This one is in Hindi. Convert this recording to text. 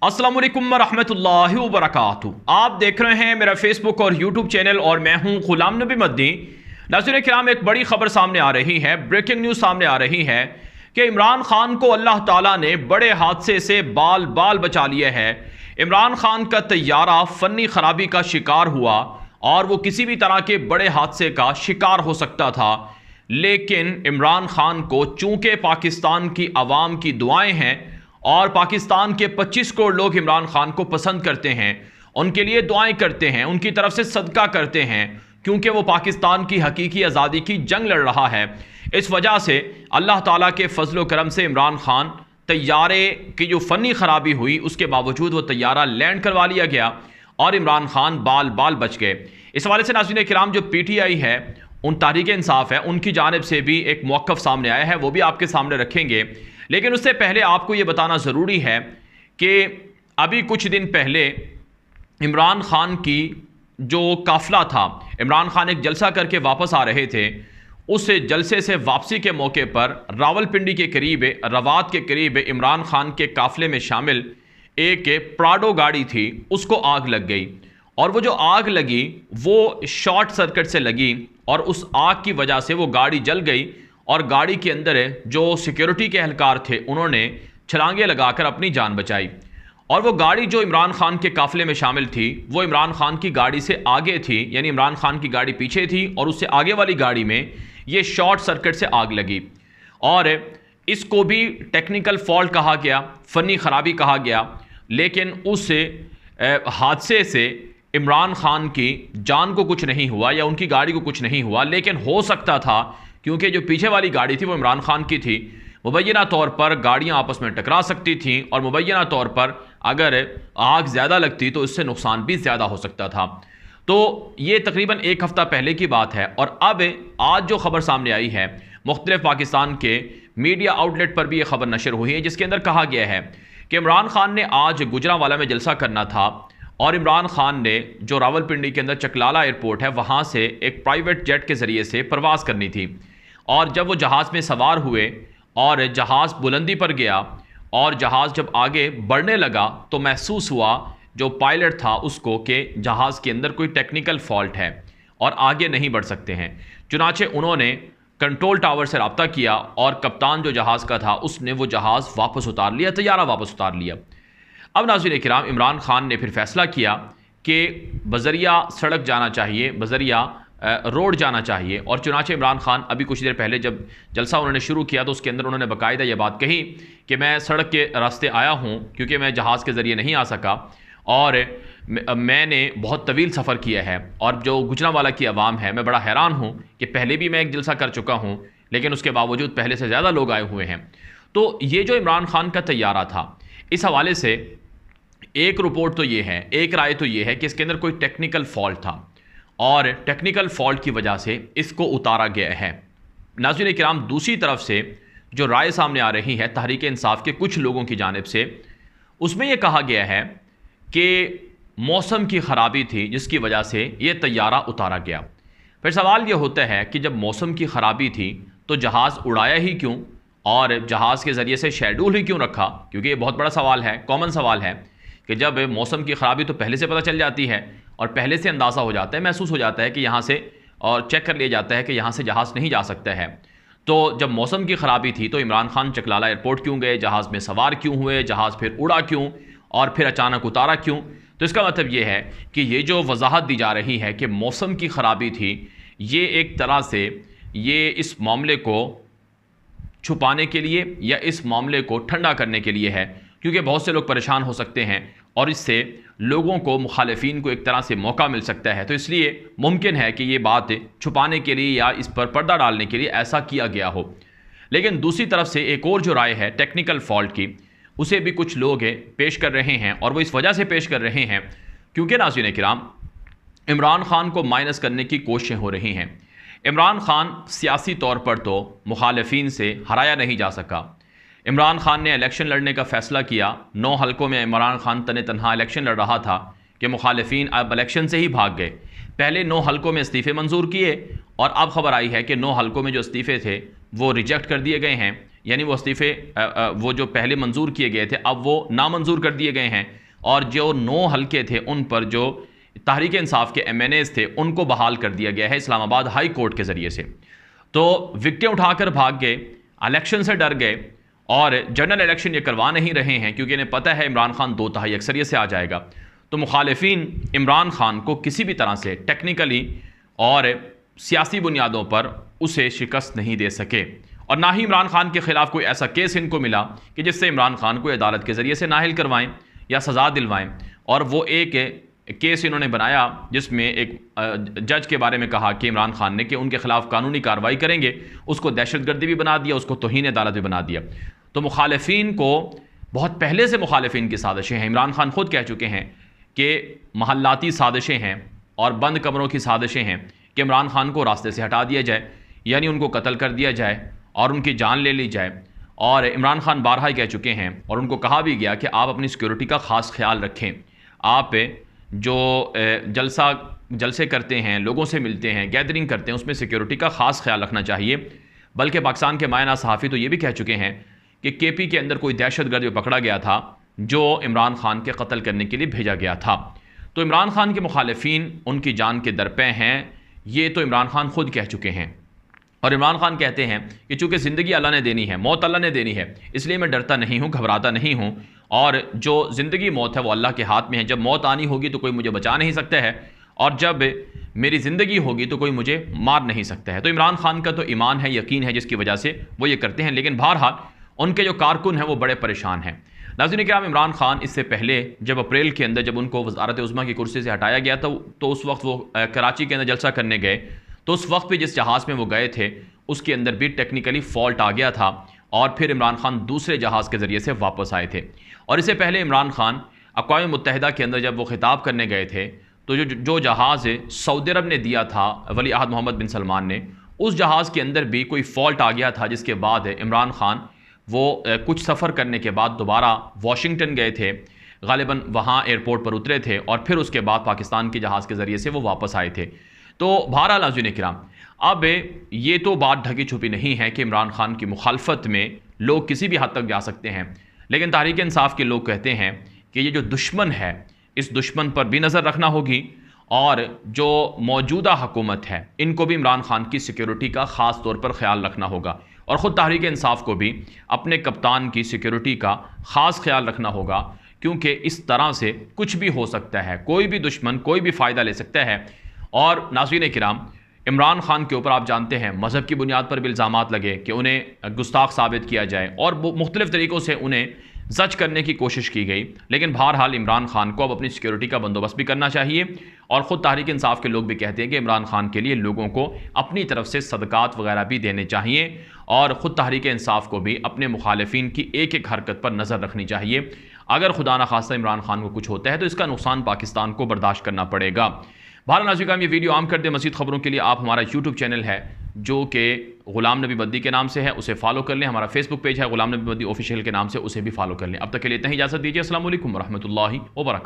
अस्सलाम वालेकुम रहमतुल्लाहि व बरकातहू। आप देख रहे हैं मेरा फेसबुक और यूट्यूब चैनल और मैं हूं गुलाम नबी मद्दी। नाज़रीन किराम, एक बड़ी खबर सामने आ रही है, ब्रेकिंग न्यूज़ सामने आ रही है कि इमरान खान को अल्लाह ताला ने बड़े हादसे से बाल बाल बचा लिए है। इमरान खान का तैयारा फ़नी खराबी का शिकार हुआ और वो किसी भी तरह के बड़े हादसे का शिकार हो सकता था, लेकिन इमरान खान को चूंकि पाकिस्तान की आवाम की दुआएं हैं और पाकिस्तान के 25 करोड़ लोग इमरान खान को पसंद करते हैं, उनके लिए दुआएं करते हैं, उनकी तरफ से सदका करते हैं, क्योंकि वो पाकिस्तान की हकीकी आज़ादी की जंग लड़ रहा है। इस वजह से अल्लाह ताला के फजल व करम से इमरान खान तैयारे की जो फ़नी ख़राबी हुई उसके बावजूद वो तैयारा लैंड करवा लिया गया और इमरान खान बाल बाल बच गए। इस हवाले से नाज़रीन किराम, जो PTI है, उन तहरीक इंसाफ है, उनकी जानिब से भी एक मौक़िफ़ सामने आया है, वो भी आपके सामने रखेंगे। लेकिन उससे पहले आपको ये बताना ज़रूरी है कि अभी कुछ दिन पहले इमरान खान की जो काफ़िला था, इमरान खान एक जलसा करके वापस आ रहे थे, उस जलसे से वापसी के मौके पर रावलपिंडी के करीब, रवात के करीब इमरान खान के काफ़िले में शामिल एक प्राडो गाड़ी थी, उसको आग लग गई। और वो जो आग लगी वो शॉर्ट सर्किट से लगी और उस आग की वजह से वो गाड़ी जल गई और गाड़ी के अंदर जो सिक्योरिटी के एहलकार थे उन्होंने छलांगे लगाकर अपनी जान बचाई। और वो गाड़ी जो इमरान खान के काफ़िले में शामिल थी वो इमरान खान की गाड़ी से आगे थी, यानी इमरान खान की गाड़ी पीछे थी और उससे आगे वाली गाड़ी में ये शॉर्ट सर्किट से आग लगी। और इसको भी टेक्निकल फॉल्ट कहा गया, फ़नी ख़राबी कहा गया, लेकिन उस हादसे से इमरान खान की जान को कुछ नहीं हुआ या उनकी गाड़ी को कुछ नहीं हुआ, लेकिन हो सकता था, क्योंकि जो पीछे वाली गाड़ी थी वो इमरान खान की थी, मुबैना तौर पर गाड़ियां आपस में टकरा सकती थीं और मुबैना तौर पर अगर आग ज़्यादा लगती तो इससे नुकसान भी ज़्यादा हो सकता था। तो ये तकरीबन एक हफ़्ता पहले की बात है। और अब आज जो खबर सामने आई है, मुख्तलिफ पाकिस्तान के मीडिया आउटलेट पर भी ये खबर नशर हुई है, जिसके अंदर कहा गया है कि इमरान खान ने आज गुजरांवाला में जलसा करना था और इमरान खान ने जो रावलपिंडी के अंदर चकलाला एयरपोर्ट है वहाँ से एक प्राइवेट जेट के ज़रिए से परवाज़ करनी थी। और जब वो जहाज़ में सवार हुए और जहाज़ बुलंदी पर गया और जहाज़ जब आगे बढ़ने लगा तो महसूस हुआ जो पायलट था उसको कि जहाज़ के अंदर कोई टेक्निकल फॉल्ट है और आगे नहीं बढ़ सकते हैं। चुनाचे उन्होंने कंट्रोल टावर से रब्ता किया और कप्तान जो जहाज़ का था उसने वो जहाज़ वापस उतार लिया, तैयारा वापस उतार लिया। अब नाज़रीन किराम, इमरान खान ने फिर फैसला किया कि बज़रिया सड़क जाना चाहिए, बज़रिया रोड जाना चाहिए। और चुनाचे इमरान खान अभी कुछ देर पहले जब जलसा उन्होंने शुरू किया तो उसके अंदर उन्होंने बाकायदा ये बात कही कि मैं सड़क के रास्ते आया हूँ क्योंकि मैं जहाज़ के ज़रिए नहीं आ सका और मैंने बहुत तवील सफ़र किया है और जो गुजरांवाला की आवाम है, मैं बड़ा हैरान हूँ कि पहले भी मैं एक जलसा कर चुका हूँ लेकिन उसके बावजूद पहले से ज़्यादा लोग आए हुए हैं। तो ये जो इमरान खान का तैयारा था, इस हवाले से एक रिपोर्ट तो ये है, एक राय तो ये है कि इसके अंदर कोई टेक्निकल फॉल्ट था और टेक्निकल फॉल्ट की वजह से इसको उतारा गया है। नाज़रीन किराम, दूसरी तरफ से जो राय सामने आ रही है तहरीक इंसाफ के कुछ लोगों की जानिब से, उसमें यह कहा गया है कि मौसम की ख़राबी थी जिसकी वजह से ये तैयारा उतारा गया। फिर सवाल ये होता है कि जब मौसम की ख़राबी थी तो जहाज़ उड़ाया ही क्यों और जहाज़ के ज़रिए से शेड्यूल ही क्यों रखा? क्योंकि ये बहुत बड़ा सवाल है, कॉमन सवाल है कि जब मौसम की ख़राबी तो पहले से पता चल जाती है और पहले से अंदाज़ा हो जाता है, महसूस हो जाता है कि यहाँ से, और चेक कर लिया जाता है कि यहाँ से जहाज़ नहीं जा सकता है। तो जब मौसम की ख़राबी थी तो इमरान खान चकलाला एयरपोर्ट क्यों गए, जहाज़ में सवार क्यों हुए, जहाज़ फिर उड़ा क्यों और फिर अचानक उतारा क्यों? तो इसका मतलब ये है कि ये जो वजाहत दी जा रही है कि मौसम की ख़राबी थी, ये एक तरह से ये इस मामले को छुपाने के लिए या इस मामले को ठंडा करने के लिए है, क्योंकि बहुत से लोग परेशान हो सकते हैं और इससे लोगों को, मुखालिफिन को एक तरह से मौका मिल सकता है। तो इसलिए मुमकिन है कि ये बात छुपाने के लिए या इस पर पर्दा डालने के लिए ऐसा किया गया हो। लेकिन दूसरी तरफ से एक और जो राय है टेक्निकल फॉल्ट की, उसे भी कुछ लोग पेश कर रहे हैं और वो इस वजह से पेश कर रहे हैं क्योंकि नाज़रीन किराम, इमरान खान को माइनस करने की कोशिशें हो रही हैं। इमरान खान सियासी तौर पर तो मुखालिफिन से हराया नहीं जा सका। इमरान खान ने इलेक्शन लड़ने का फ़ैसला किया, 9 हलकों में इमरान खान तने तनहा इलेक्शन लड़ रहा था कि मुखालिफिन अब इलेक्शन से ही भाग गए। पहले 9 हलकों में इस्तीफ़े मंजूर किए और अब खबर आई है कि 9 हलकों में जो इस्तीफ़े थे वो रिजेक्ट कर दिए गए हैं, यानी वो इस्तीफ़े वो जो पहले मंजूर किए गए थे अब वो नामंजूर कर दिए गए हैं, और जो 9 हल्के थे उन पर जो तहरीक इंसाफ के MNAs थे उनको बहाल कर दिया गया है इस्लामाबाद हाई कोर्ट के ज़रिए से। तो विकटें उठाकर भाग गए, इलेक्शन से डर गए और जनरल इलेक्शन ये करवा नहीं रहे हैं क्योंकि इन्हें पता है इमरान खान 2/3 अक्सरियत से आ जाएगा। तो मुखालिफिन इमरान खान को किसी भी तरह से टेक्निकली और सियासी बुनियादों पर उसे शिकस्त नहीं दे सके, और ना ही इमरान खान के खिलाफ कोई ऐसा केस इनको मिला कि जिससे इमरान खान को अदालत के ज़रिए से नाहिल करवाएं या सज़ा दिलवाएं। और वो एक केस इन्होंने बनाया जिसमें एक जज के बारे में कहा कि इमरान खान ने कि उनके खिलाफ कानूनी कार्रवाई करेंगे, उसको दहशतगर्दी भी बना दिया, उसको तौहीन अदालत भी बना दिया। तो मुखालिफिन को बहुत पहले से मुखालिफिन की साजिशें हैं। इमरान खान खुद कह चुके हैं कि महल्लाती साजिशें हैं और बंद कमरों की साजिशें हैं कि इमरान खान को रास्ते से हटा दिया जाए, यानी उनको कत्ल कर दिया जाए और उनकी जान ले ली जाए। और इमरान खान बारहा कह चुके हैं और उनको कहा भी गया कि आप अपनी सिक्योरिटी का ख़ास ख्याल रखें, आप जो जलसे करते हैं, लोगों से मिलते हैं, गैदरिंग करते हैं, उसमें सिक्योरिटी का ख़ास ख्याल रखना चाहिए। बल्कि पाकिस्तान के मायना सहाफ़ी तो ये भी कह चुके हैं कि KP के अंदर कोई दहशतगर्द पकड़ा गया था जो इमरान खान के कत्ल करने के लिए भेजा गया था। तो इमरान खान के मुखालिफिन उनकी जान के दरपे हैं, ये तो इमरान खान खुद कह चुके हैं। और इमरान खान कहते हैं कि चूँकि ज़िंदगी अल्लाह ने देनी है, मौत अल्लाह ने देनी है, इसलिए मैं डरता नहीं हूँ, घबराता नहीं हूँ, और जो ज़िंदगी मौत है वो अल्लाह के हाथ में है। जब मौत आनी होगी तो कोई मुझे बचा नहीं सकता है, और जब मेरी ज़िंदगी होगी तो कोई मुझे मार नहीं सकता है। तो इमरान खान का तो ईमान है, यकीन है, जिसकी वजह से वो ये करते हैं। लेकिन बहरहाल उनके जो कारकुन हैं वो बड़े परेशान हैं। नाज़रीन किराम, इमरान खान इससे पहले जब अप्रैल के अंदर जब उनको वज़ारत उज़्मा की कुर्सी से हटाया गया था तो उस वक्त वो कराची के अंदर जलसा करने गए, तो उस वक्त भी जिस जहाज़ में वो गए थे उसके अंदर भी टेक्निकली फॉल्ट आ गया था, और फिर इमरान खान दूसरे जहाज़ के ज़रिए से वापस आए थे। और इससे पहले इमरान खान अक़वाम मुत्तहिदा के अंदर जब वो खिताब करने गए थे तो जो जहाज़ सऊदी अरब ने दिया था वली अहद मोहम्मद बिन सलमान ने, उस जहाज़ के अंदर भी कोई फॉल्ट आ गया था, जिसके बाद इमरान खान वो कुछ सफ़र करने के बाद दोबारा वाशिंगटन गए थे, गालिबन वहाँ एयरपोर्ट पर उतरे थे, और फिर उसके बाद पाकिस्तान के जहाज़ के ज़रिए से वो वापस आए थे। तो बहरहाल नाज़रीन किराम, अब ये तो बात ढकी छुपी नहीं है कि इमरान खान की मुखालफत में लोग किसी भी हद तक जा सकते हैं, लेकिन तहरीक इंसाफ के लोग कहते हैं कि ये जो दुश्मन है इस दुश्मन पर भी नज़र रखना होगी, और जो मौजूदा हुकूमत है इनको भी इमरान खान की सिक्योरिटी का ख़ास तौर पर ख्याल रखना होगा, और ख़ुद तहरीक इंसाफ को भी अपने कप्तान की सिक्योरिटी का ख़ास ख्याल रखना होगा, क्योंकि इस तरह से कुछ भी हो सकता है, कोई भी दुश्मन कोई भी फ़ायदा ले सकता है। और नाज़रीन किराम, इमरान खान के ऊपर आप जानते हैं मज़हब की बुनियाद पर भी इल्ज़ामात लगे कि उन्हें गुस्ताख साबित किया जाए, और मुख्तलिफ़ तरीक़ों से उन्हें जज करने की कोशिश की गई। लेकिन बहरहाल इमरान खान को अब अपनी सिक्योरिटी का बंदोबस्त भी करना चाहिए, और ख़ुद तहरीक इंसाफ के लोग भी कहते हैं कि इमरान खान के लिए लोगों को अपनी तरफ से सदक़ात वगैरह भी देने चाहिए, और ख़ुद तहरीक इंसाफ को भी अपने मुखालिफिन की एक एक हरकत पर नज़र रखनी चाहिए। अगर खुदा न खास्ता इमरान खान को कुछ होता है तो इसका नुकसान पाकिस्तान को बर्दाश्त करना पड़ेगा। बहरहाल नाज़रीन, ये वीडियो आम कर दे। मज़ीद खबरों के लिए आप हमारा यूट्यूब चैनल है जो कि ग़ुलाम नबी बद्दी के नाम से है, उसे फॉलो कर लें। हमारा फेसबुक पेज है ग़ुलाम नबी बद्दी ऑफिशियल के नाम से, उसे भी फॉलो कर लें। अब तक के लिए इतना ही इजाज़त दीजिए। अस्सलाम वालेकुम व रहमतुल्लाहि व बरकातहू।